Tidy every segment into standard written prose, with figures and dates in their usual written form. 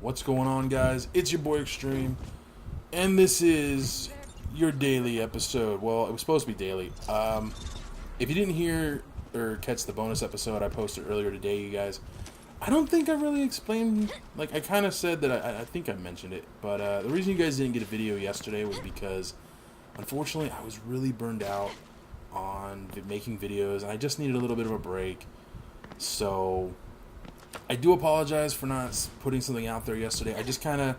What's going on, guys? It's your boy Extreme, and this is your daily episode. Well, it was supposed to be daily. If you didn't hear or catch the bonus episode I posted earlier today, you guys, I don't think I really explained. Like, I kind of said that I think I mentioned it, but the reason you guys didn't get a video yesterday was because, unfortunately, I was really burned out on making videos, and I just needed a little bit of a break. So I do apologize for not putting something out there yesterday. I just kind of,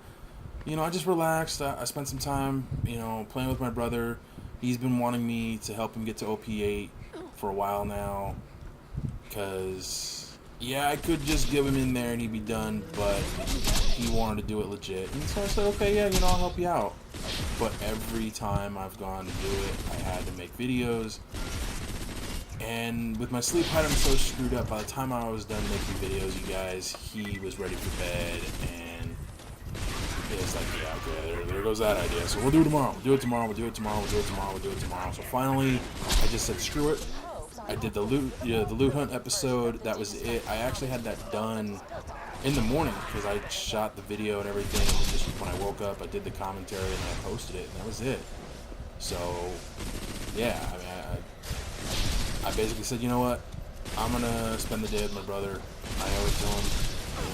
I just relaxed. I spent some time, playing with my brother. He's been wanting me to help him get to OP8 for a while now. Because, yeah, I could just give him in there and he'd be done, but he wanted to do it legit. And so I said, okay, yeah, I'll help you out. But every time I've gone to do it, I had to make videos. And with my sleep pattern so screwed up, by the time I was done making videos, you guys, he was ready for bed, and it was like, yeah, okay, there goes that idea. So we'll do it tomorrow. We'll do it tomorrow. We'll do it tomorrow. We'll do it tomorrow. We'll do it tomorrow. So finally, I just said, screw it. I did the loot hunt episode. That was it. I actually had that done in the morning because I shot the video and everything. And just when I woke up, I did the commentary and I posted it, and that was it. So yeah, I basically said, you know what, I'm going to spend the day with my brother. I owe it to him.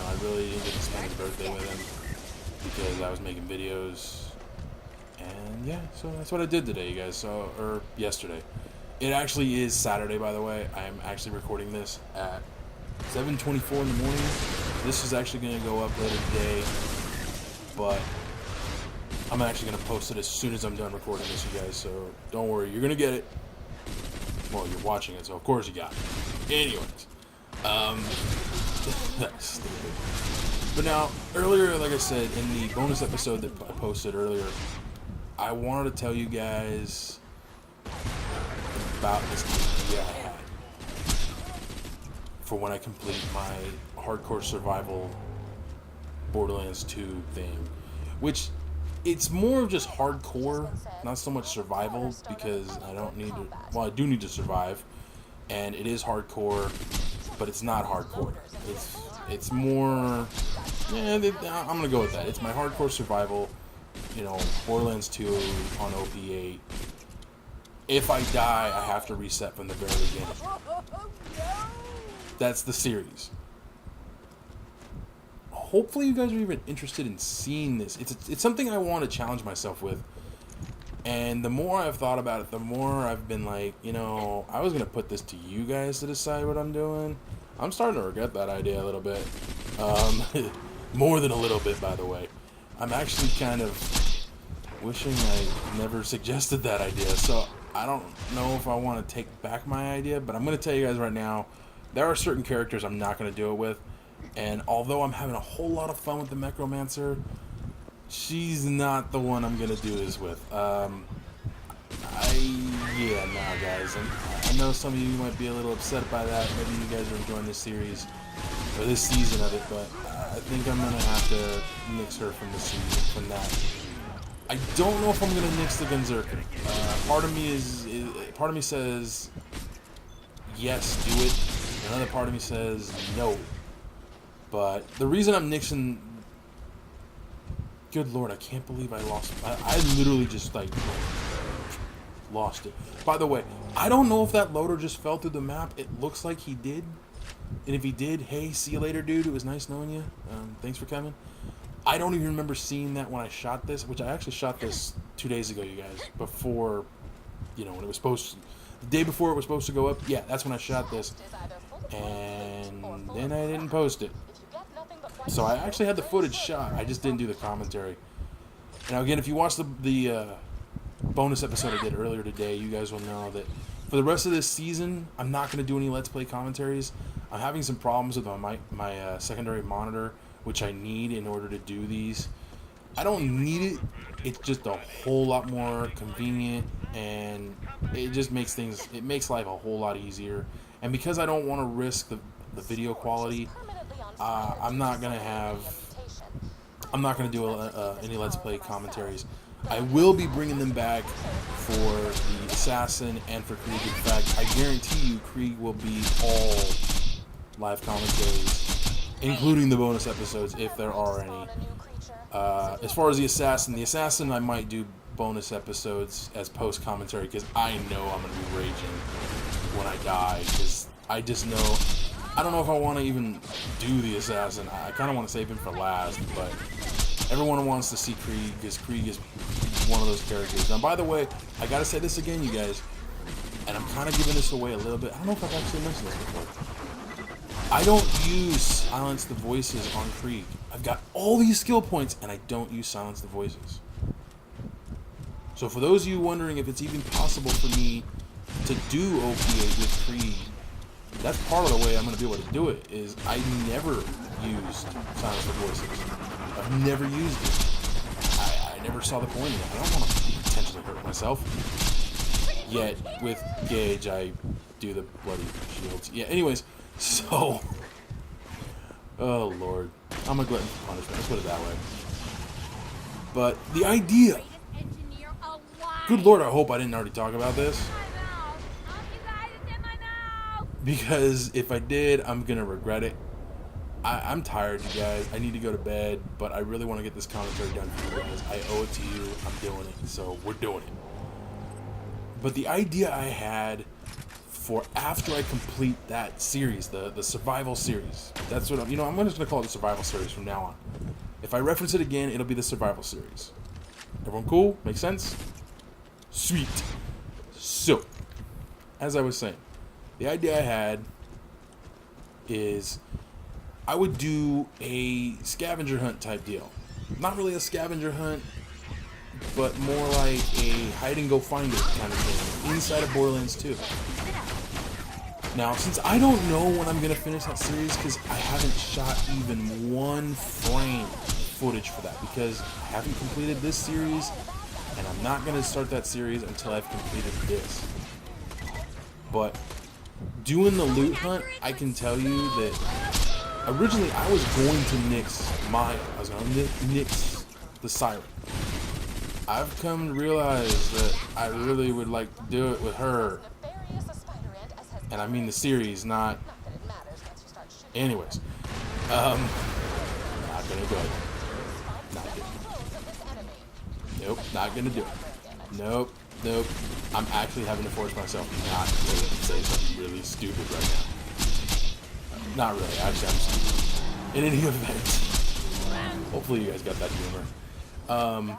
I really didn't get to spend his birthday with him because I was making videos. And yeah, so that's what I did today, you guys. Or yesterday. It actually is Saturday, by the way. I'm actually recording this at 7:24 in the morning. This is actually going to go up later today. But I'm actually going to post it as soon as I'm done recording this, you guys. So don't worry, you're going to get it. Well, you're watching it, so of course you got it. Anyways, that's stupid. But now, earlier, like I said, in the bonus episode that I posted earlier, I wanted to tell you guys about this idea I had for when I complete my hardcore survival Borderlands 2 thing, which it's more of just hardcore, not so much survival, because I don't need to, well, I do need to survive, and it is hardcore, but it's not hardcore. It's more, yeah, I'm gonna go with that. It's my hardcore survival, Borderlands 2 on OP8. If I die, I have to reset from the very beginning. That's the series. Hopefully you guys are even interested in seeing this. It's something I want to challenge myself with. And the more I've thought about it, the more I've been like, I was going to put this to you guys to decide what I'm doing. I'm starting to regret that idea a little bit. More than a little bit, by the way. I'm actually kind of wishing I never suggested that idea. So I don't know if I want to take back my idea, but I'm going to tell you guys right now, there are certain characters I'm not going to do it with. And although I'm having a whole lot of fun with the Mechromancer, she's not the one I'm gonna do this with. Guys, I know some of you might be a little upset by that. Maybe you guys are enjoying this series or this season of it, but I think I'm gonna have to nix her from the season, from that. I don't know if I'm gonna nix the Gunzerker. Part of me says yes, do it. Another part of me says no. But the reason I'm nixing, good lord, I can't believe I lost. I literally just lost it. By the way, I don't know if that loader just fell through the map. It looks like he did. And if he did, hey, see you later, dude. It was nice knowing you. Thanks for coming. I don't even remember seeing that when I shot this, which I actually shot this 2 days ago, you guys. Before, when it was supposed to, the day before it was supposed to go up. Yeah, that's when I shot this. And then I didn't post it. So I actually had the footage shot. I just didn't do the commentary. Now again, if you watch the bonus episode I did earlier today, you guys will know that for the rest of this season, I'm not going to do any Let's Play commentaries. I'm having some problems with my secondary monitor, which I need in order to do these. I don't need it. It's just a whole lot more convenient, and it just makes life a whole lot easier. And because I don't want to risk the video quality, I'm not gonna do any Let's Play commentaries. I will be bringing them back for the Assassin and for Krieg. In fact, I guarantee you Krieg will be all live commentaries including the bonus episodes if there are any. As far as the assassin I might do bonus episodes as post commentary because I know I'm gonna be raging when I die because I just know I don't know if I want to even do the assassin. I kind of want to save him for last, but everyone wants to see Krieg because Krieg is one of those characters. Now, by the way, I gotta say this again, you guys, and I'm kind of giving this away a little bit. I don't know if I've actually mentioned this before. I don't use silence the voices on Krieg. I've got all these skill points, and I don't use silence the voices. So for those of you wondering if it's even possible for me to do OP8 with Krieg, that's part of the way I'm going to be able to do it, is I never used silence the voices. I've never used it. I never saw the point in it. I don't want to potentially hurt myself. Yet, with Gage, I do the bloody shields. Yeah, anyways, so... Oh, Lord. I'm a glutton for punishment. Let's put it that way. But the idea... Good Lord, I hope I didn't already talk about this. Because if I did, I'm going to regret it. I'm tired, you guys. I need to go to bed, but I really want to get this commentary done for you guys. I owe it to you. I'm doing it, so we're doing it. But the idea I had for after I complete that series, the survival series, that's what I'm just going to call it the survival series from now on. If I reference it again, it'll be the survival series. Everyone cool? Make sense? Sweet. So, as I was saying, the idea I had is I would do a scavenger hunt type deal. Not really a scavenger hunt, but more like a hide and go find it kind of thing inside of Borderlands 2. Now, since I don't know when I'm going to finish that series because I haven't shot even one frame footage for that because I haven't completed this series and I'm not going to start that series until I've completed this. But doing the loot hunt, I can tell you that originally I was going to nix Maya. I was going to nix the Siren. I've come to realize that I really would like to do it with her. And I mean the series, not... Anyways. Not gonna go. Not gonna. Nope, not gonna do it. Nope. I'm actually having to force myself not to say something really stupid right now. Not really, actually I'm stupid. In any event. Hopefully you guys got that humor.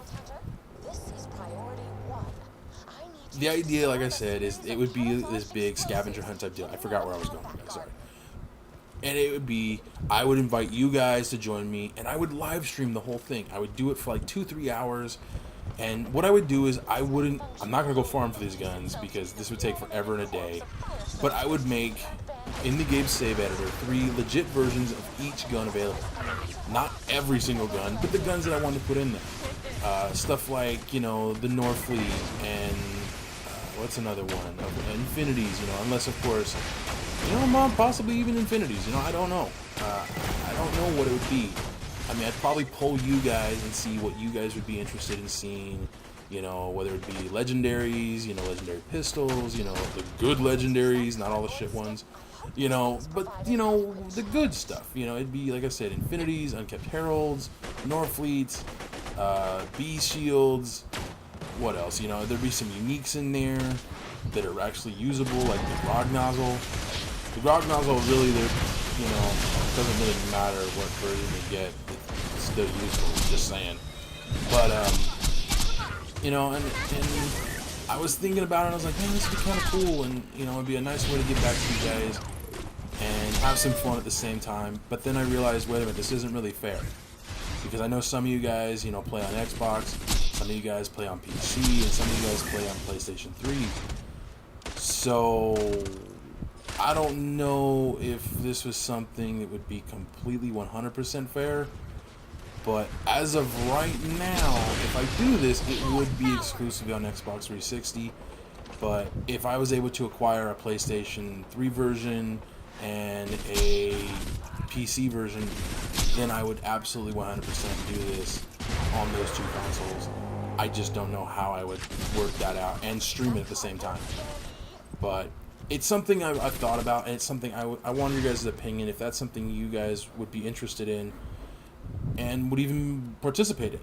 The idea, like I said, is it would be this big scavenger hunt type deal. I forgot where I was going, guys, sorry. And it would be, I would invite you guys to join me, and I would live stream the whole thing. I would do it for like 2-3 hours, and what I would do is I'm not going to go farm for these guns, because this would take forever and a day, but I would make, in the game save editor, 3 legit versions of each gun available. Not every single gun, but the guns that I wanted to put in there. Stuff like, the Norfleet and... what's another one? Infinities, unless, of course, possibly even Infinities, I don't know. I don't know what it would be. I mean, I'd probably poll you guys and see what you guys would be interested in seeing, whether it be legendaries, legendary pistols, the good legendaries, not all the shit ones, but, the good stuff, it'd be, like I said, Infinities, Unkept Heralds, Norfleets, B shields. What else? There'd be some uniques in there that are actually usable, like the Grog Nozzle. The Grog Nozzle really, doesn't really matter what version you get. It's still useful, just saying. But, and I was thinking about it, and I was like, man, this would be kind of cool, and, it'd be a nice way to get back to you guys and have some fun at the same time. But then I realized, wait a minute, this isn't really fair. Because I know some of you guys, play on Xbox, some of you guys play on PC, and some of you guys play on PlayStation 3. So, I don't know if this was something that would be completely 100% fair. But as of right now, if I do this, it would be exclusively on Xbox 360. But if I was able to acquire a PlayStation 3 version and a PC version, then I would absolutely 100% do this on those 2 consoles. I just don't know how I would work that out and stream it at the same time. But it's something I've thought about, and it's something I want your guys' opinion, if that's something you guys would be interested in and would even participate in.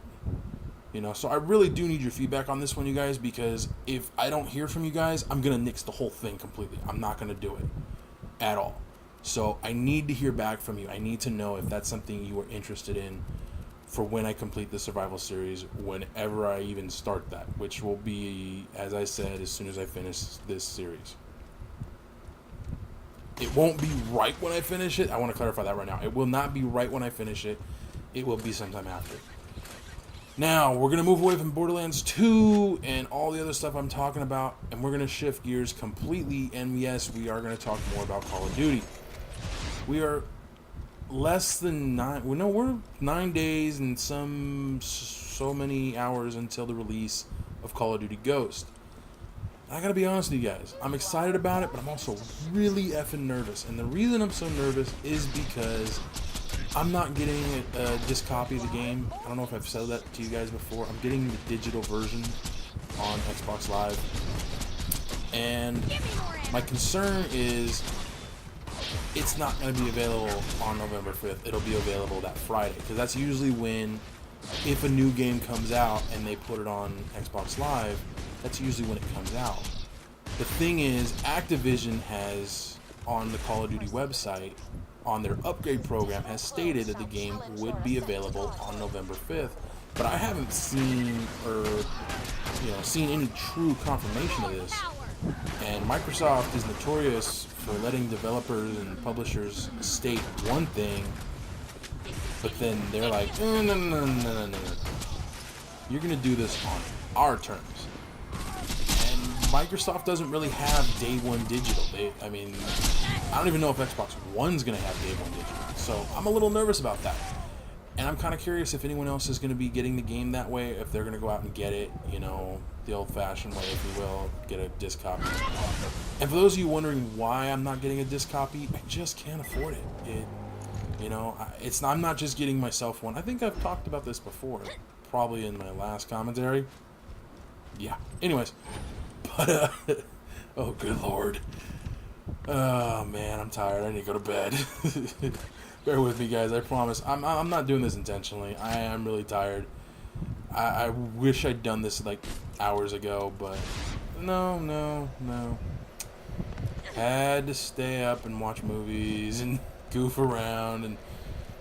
You know, so I really do need your feedback on this one, you guys, because if I don't hear from you guys, I'm going to nix the whole thing completely. I'm not going to do it at all. So I need to hear back from you. I need to know if that's something you are interested in for when I complete the survival series, whenever I even start that, which will be, as I said, as soon as I finish this series. It won't be right when I finish it. I want to clarify that right now. It will not be right when I finish it. It will be sometime after. Now, we're going to move away from Borderlands 2 and all the other stuff I'm talking about, and we're going to shift gears completely, and yes, we are going to talk more about Call of Duty. We are less than we're 9 days and so many hours until the release of Call of Duty Ghost. I gotta be honest with you guys, I'm excited about it, but I'm also really effing nervous, and the reason I'm so nervous is because I'm not getting a disc copy of the game. I don't know if I've said that to you guys before. I'm getting the digital version on Xbox Live. And my concern is it's not going to be available on November 5th. It'll be available that Friday. Because that's usually when, if a new game comes out and they put it on Xbox Live, that's usually when it comes out. The thing is, Activision has, on the Call of Duty website, on their upgrade program, has stated that the game would be available on November 5th, but I haven't seen seen any true confirmation of this. And Microsoft is notorious for letting developers and publishers state one thing, but then they're like, no. You're gonna do this on our terms. Microsoft doesn't really have day one digital. I don't even know if Xbox One's going to have day one digital. So I'm a little nervous about that. And I'm kind of curious if anyone else is going to be getting the game that way, if they're going to go out and get it, the old-fashioned way, if you will, get a disc copy. And for those of you wondering why I'm not getting a disc copy, I just can't afford it. I'm not just getting myself one. I think I've talked about this before, probably in my last commentary. Yeah. Anyways. But, oh, good lord. Oh, man, I'm tired. I need to go to bed. Bear with me, guys. I promise. I'm not doing this intentionally. I am really tired. I wish I'd done this, hours ago, but no. Had to stay up and watch movies and goof around, and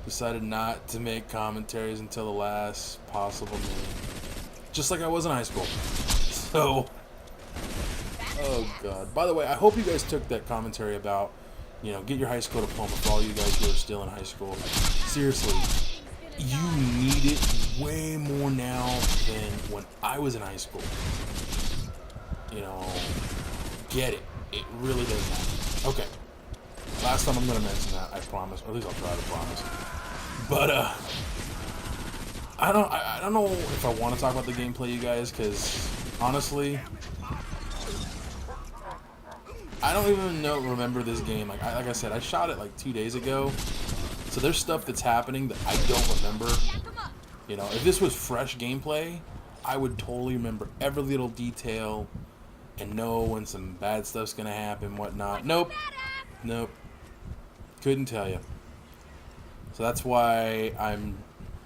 decided not to make commentaries until the last possible minute. Just like I was in high school. So... oh god. By the way, I hope you guys took that commentary about, get your high school diploma for all you guys who are still in high school. Seriously, you need it way more now than when I was in high school. Get it. It really does matter. Okay. Last time I'm going to mention that, I promise. Or at least I'll try to promise. But, I don't know if I want to talk about the gameplay, you guys, because, honestly... I don't even remember this game. Like I said, I shot it 2 days ago. So there's stuff that's happening that I don't remember. If this was fresh gameplay, I would totally remember every little detail and know when some bad stuff's gonna happen, whatnot. Nope. Couldn't tell you. So that's why I'm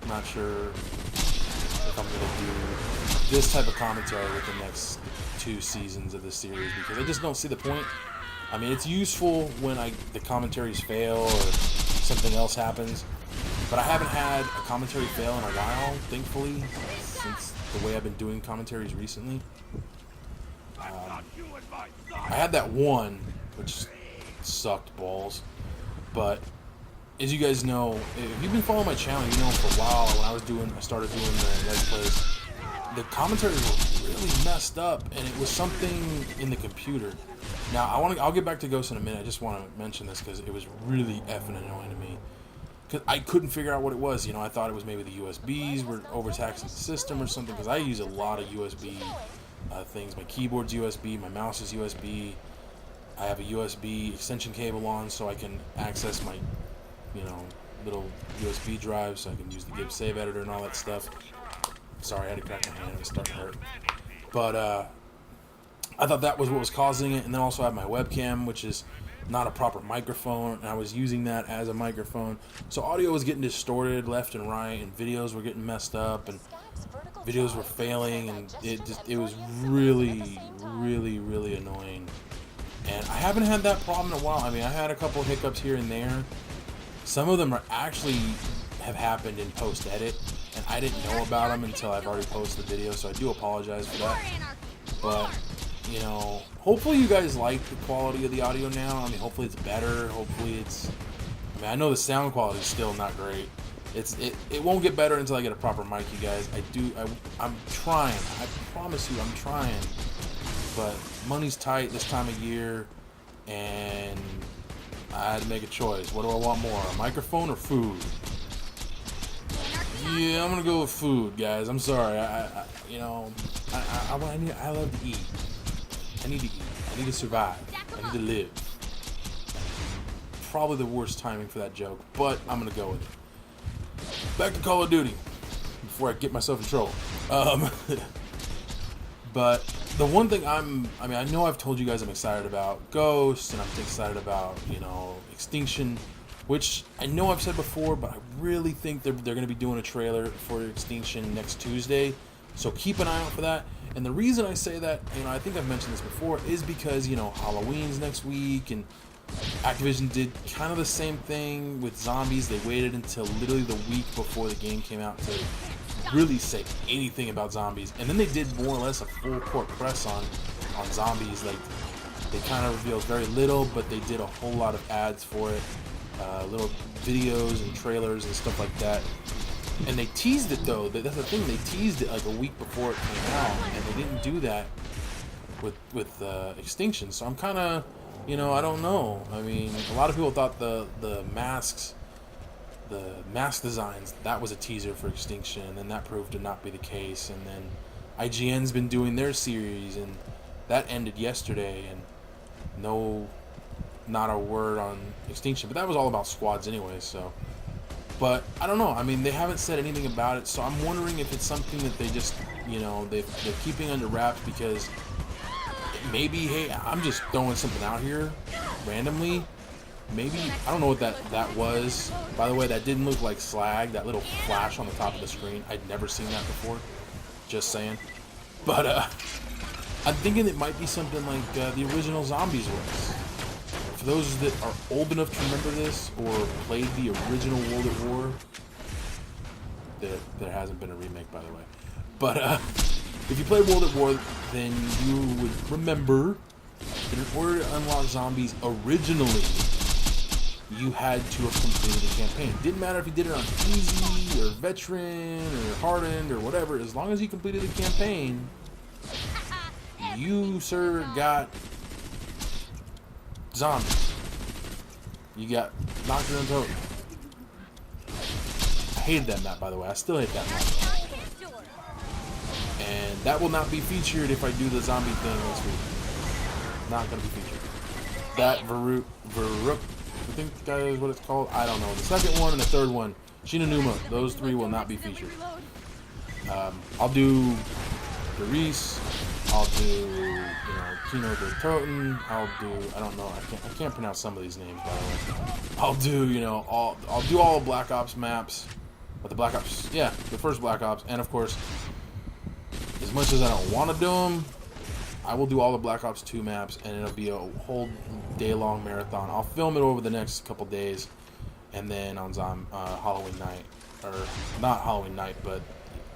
not sure if I'm gonna do this type of commentary with the next 2 seasons of this series, because I just don't see the point. It's useful when the commentaries fail or something else happens, but I haven't had a commentary fail in a while, thankfully, since the way I've been doing commentaries recently. I had that one, which sucked balls, but as you guys know, if you've been following my channel, you know for a while when I started doing the Let's Plays, the commentaries were really messed up, and it was something in the computer. Now, I'll get back to Ghost in a minute. I just want to mention this because it was really effing annoying to me. Because I couldn't figure out what it was. I thought it was maybe the USBs were overtaxing the system or something, because I use a lot of USB things. My keyboard's USB, my mouse is USB. I have a USB extension cable on so I can access my, little USB drive, so I can use the Gibbs Save Editor and all that stuff. Sorry, I had to crack my hand. It was starting to hurt. But, I thought that was what was causing it, and then also I have my webcam, which is not a proper microphone, and I was using that as a microphone. So audio was getting distorted left and right, and videos were getting messed up, and videos were failing, and it was really, really, really annoying. And I haven't had that problem in a while. I mean, I had a couple hiccups here and there. Some of them are actually have happened in post-edit, and I didn't know about them until I've already posted the video, so I do apologize for that. But, you know, hopefully you guys like the quality of the audio now. I mean, hopefully it's better. Hopefully it's... I mean, I know the sound quality is still not great. It won't get better until I get a proper mic, you guys. I'm trying. I promise you, I'm trying. But money's tight this time of year, and I had to make a choice. What do I want more, a microphone or food? Yeah, I'm gonna go with food, guys. I'm sorry. I love to eat. I need to eat. I need to survive. I need to live. Probably the worst timing for that joke, but I'm gonna go with it. Back to Call of Duty before I get myself in trouble. But the one thing I know I've told you guys I'm excited about Ghost, and I'm excited about, you know, Extinction, which I know I've said before, but I really think they're going to be doing a trailer for Extinction next Tuesday. So keep an eye out for that. And the reason I say that, you know, I think I've mentioned this before, is because, you know, Halloween's next week, and Activision did kind of the same thing with Zombies. They waited until literally the week before the game came out to really say anything about Zombies, and then they did more or less a full court press on Zombies. Like, they kind of revealed very little, but they did a whole lot of ads for it, little videos and trailers and stuff like that. And they teased it, though. That's the thing, they teased it like a week before it came out, and they didn't do that with Extinction. So I'm kind of, you know, I don't know. I mean, a lot of people thought the mask designs, that was a teaser for Extinction, and that proved to not be the case. And then IGN's been doing their series, and that ended yesterday, and not a word on Extinction. But that was all about squads anyway, so. But I don't know. I mean, they haven't said anything about it, so I'm wondering if it's something that they just, you know, they're keeping under wraps because maybe, hey, I'm just throwing something out here randomly. Maybe, I don't know what that was. By the way, that didn't look like slag, that little flash on the top of the screen. I'd never seen that before. Just saying. But, I'm thinking it might be something like the original Zombies was. For those that are old enough to remember this, or played the original World at War, there hasn't been a remake, by the way. But, if you played World at War, then you would remember that in order to unlock Zombies originally, you had to have completed the campaign. It didn't matter if you did it on easy, or veteran, or hardened, or whatever. As long as you completed the campaign, you, sir, got Zombies. You got knocked in the throat. I hated that map, by the way. I still hate that map. And that will not be featured if I do the zombie thing this week. Not going to be featured. That Varuk, I think that is what it's called. I don't know. The second one and the third one, Shinonuma, those three will not be featured. I'll do the Reese. I'll do, you know, Kino de Toten. I'll do, I don't know. I can't pronounce some of these names, by the way. I'll do, you know, I'll do all the Black Ops maps. But the Black Ops, yeah, the first Black Ops, and of course, as much as I don't want to do them, I will do all the Black Ops 2 maps, and it'll be a whole day-long marathon. I'll film it over the next couple days, and then on Halloween night, or not Halloween night, but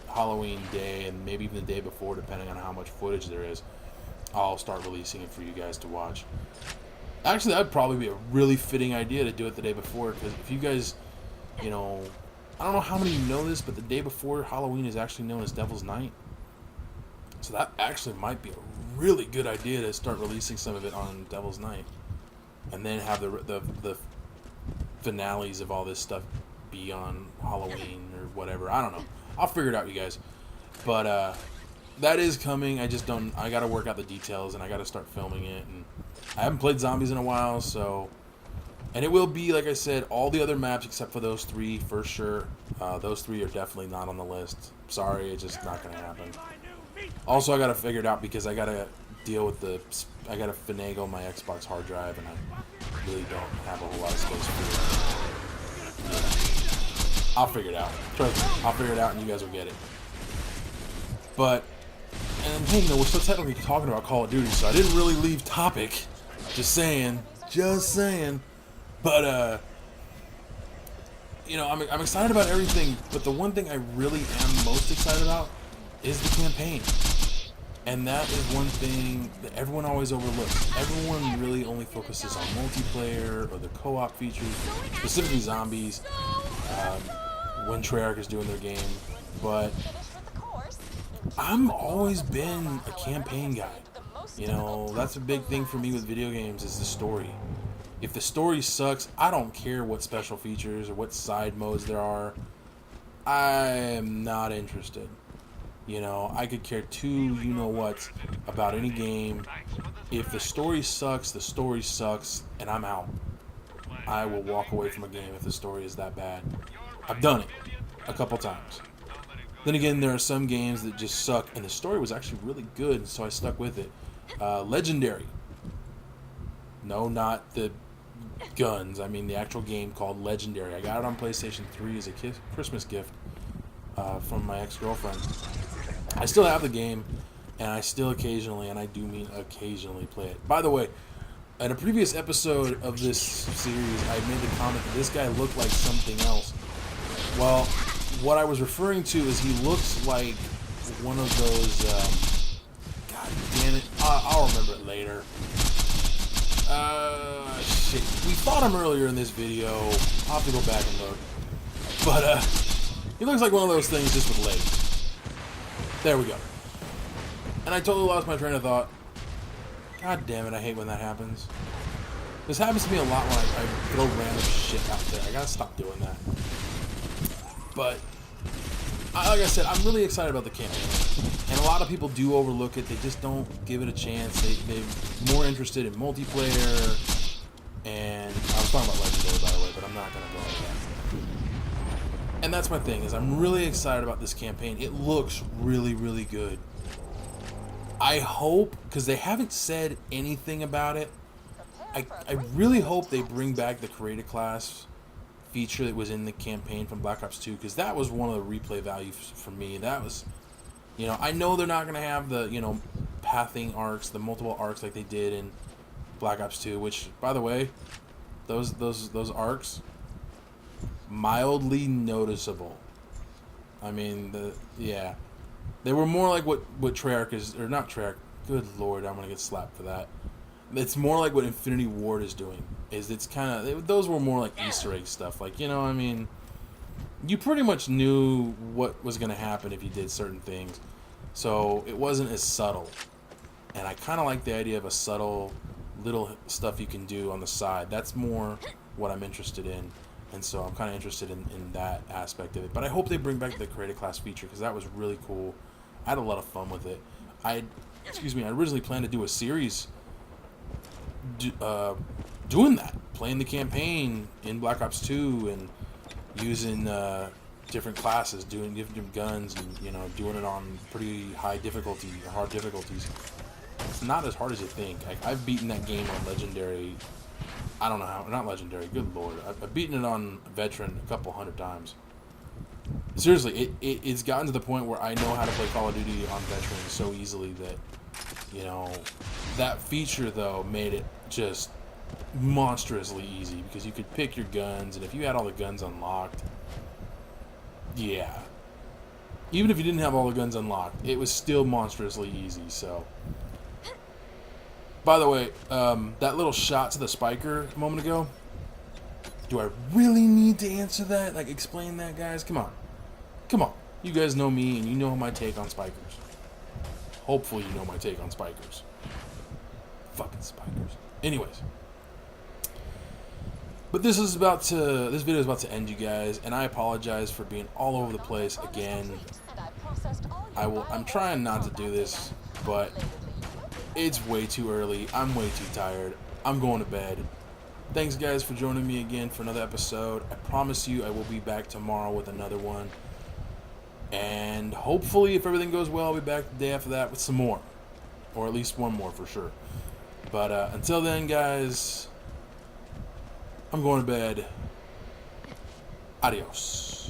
Halloween day, and maybe even the day before, depending on how much footage there is, I'll start releasing it for you guys to watch. Actually, that'd probably be a really fitting idea to do it the day before, because if you guys, you know, I don't know how many of you know this, but the day before Halloween is actually known as Devil's Night. So that actually might be a really good idea to start releasing some of it on Devil's Night, and then have the finales of all this stuff be on Halloween or whatever. I don't know. I'll figure it out, you guys. But that is coming. I got to work out the details, and I got to start filming it. And I haven't played Zombies in a while, so. And it will be, like I said, all the other maps except for those three for sure. Those three are definitely not on the list. Sorry, it's just not going to happen. Also, I got to figure it out because I got to deal with I gotta finagle my Xbox hard drive, and I really don't have a whole lot of space for it. I'll figure it out. Trust me, I'll figure it out, and you guys will get it. But, and hey, we're still technically talking about Call of Duty, so I didn't really leave topic. Just saying. But, I'm excited about everything, but the one thing I really am most excited about is the campaign. And that is one thing that everyone always overlooks. Everyone really only focuses on multiplayer or the co-op features, specifically zombies, when Treyarch is doing their game. But I'm always been a campaign guy. That's a big thing for me with video games is the story. If the story sucks, I don't care what special features or what side modes there are. I am not interested. I could care what about any game. If the story sucks, and I'm out. I will walk away from a game if the story is that bad. I've done it a couple times. Then again, there are some games that just suck, and the story was actually really good, so I stuck with it. Legendary. No, not the guns. I mean the actual game called Legendary. I got it on PlayStation 3 as a Christmas gift from my ex-girlfriend. I still have the game, and I still occasionally, and I do mean occasionally, play it. By the way, in a previous episode of this series, I made the comment that this guy looked like something else. Well, what I was referring to is he looks like one of those, God damn it, I'll remember it later. Shit, we fought him earlier in this video. I'll have to go back and look. But, he looks like one of those things just with legs. There we go. And I totally lost my train of thought. God damn it, I hate when that happens. This happens to me a lot when I throw random shit out there. I gotta stop doing that. But, like I said, I'm really excited about the campaign. And a lot of people do overlook it. They just don't give it a chance. They're more interested in multiplayer. And I was talking about Legendary, by the way, but I'm not gonna go into that. And that's my thing, is I'm really excited about this campaign. It looks really, really good. I hope, because they haven't said anything about it, I really hope they bring back the creative class feature that was in the campaign from Black Ops 2, because that was one of the replay values for me. That was, I know they're not going to have the, pathing arcs, the multiple arcs like they did in Black Ops 2, which, by the way, those arcs, mildly noticeable. I mean, they were more like what Treyarch is, or not Treyarch. Good lord, I'm gonna get slapped for that. It's more like what Infinity Ward is doing. It's kind of, those were more like Easter egg stuff. Like, I mean, you pretty much knew what was gonna happen if you did certain things, so it wasn't as subtle. And I kind of like the idea of a subtle little stuff you can do on the side. That's more what I'm interested in. And so I'm kind of interested in that aspect of it. But I hope they bring back the creative class feature, because that was really cool. I had a lot of fun with it. I originally planned to do a series doing that. Playing the campaign in Black Ops 2 and using different classes, doing different guns, and, doing it on pretty hard difficulties. It's not as hard as you think. I've beaten that game on Legendary. I don't know how, not Legendary, good lord. I've beaten it on Veteran a couple hundred times. Seriously, it's gotten to the point where I know how to play Call of Duty on Veteran so easily that, that feature, though, made it just monstrously easy, because you could pick your guns, and if you had all the guns unlocked, yeah. Even if you didn't have all the guns unlocked, it was still monstrously easy, so... By the way, that little shot to the spiker a moment ago, do I really need to answer that? Like, explain that, guys? Come on. You guys know me, and you know my take on spikers. Hopefully you know my take on spikers. Fucking spikers. Anyways. But this video is about to end, you guys, and I apologize for being all over the place again. I'm trying not to do this, but... it's way too early. I'm way too tired. I'm going to bed. Thanks, guys, for joining me again for another episode. I promise you I will be back tomorrow with another one. And hopefully, if everything goes well, I'll be back the day after that with some more. or at least one more for sure. But until then, guys, I'm going to bed. Adios.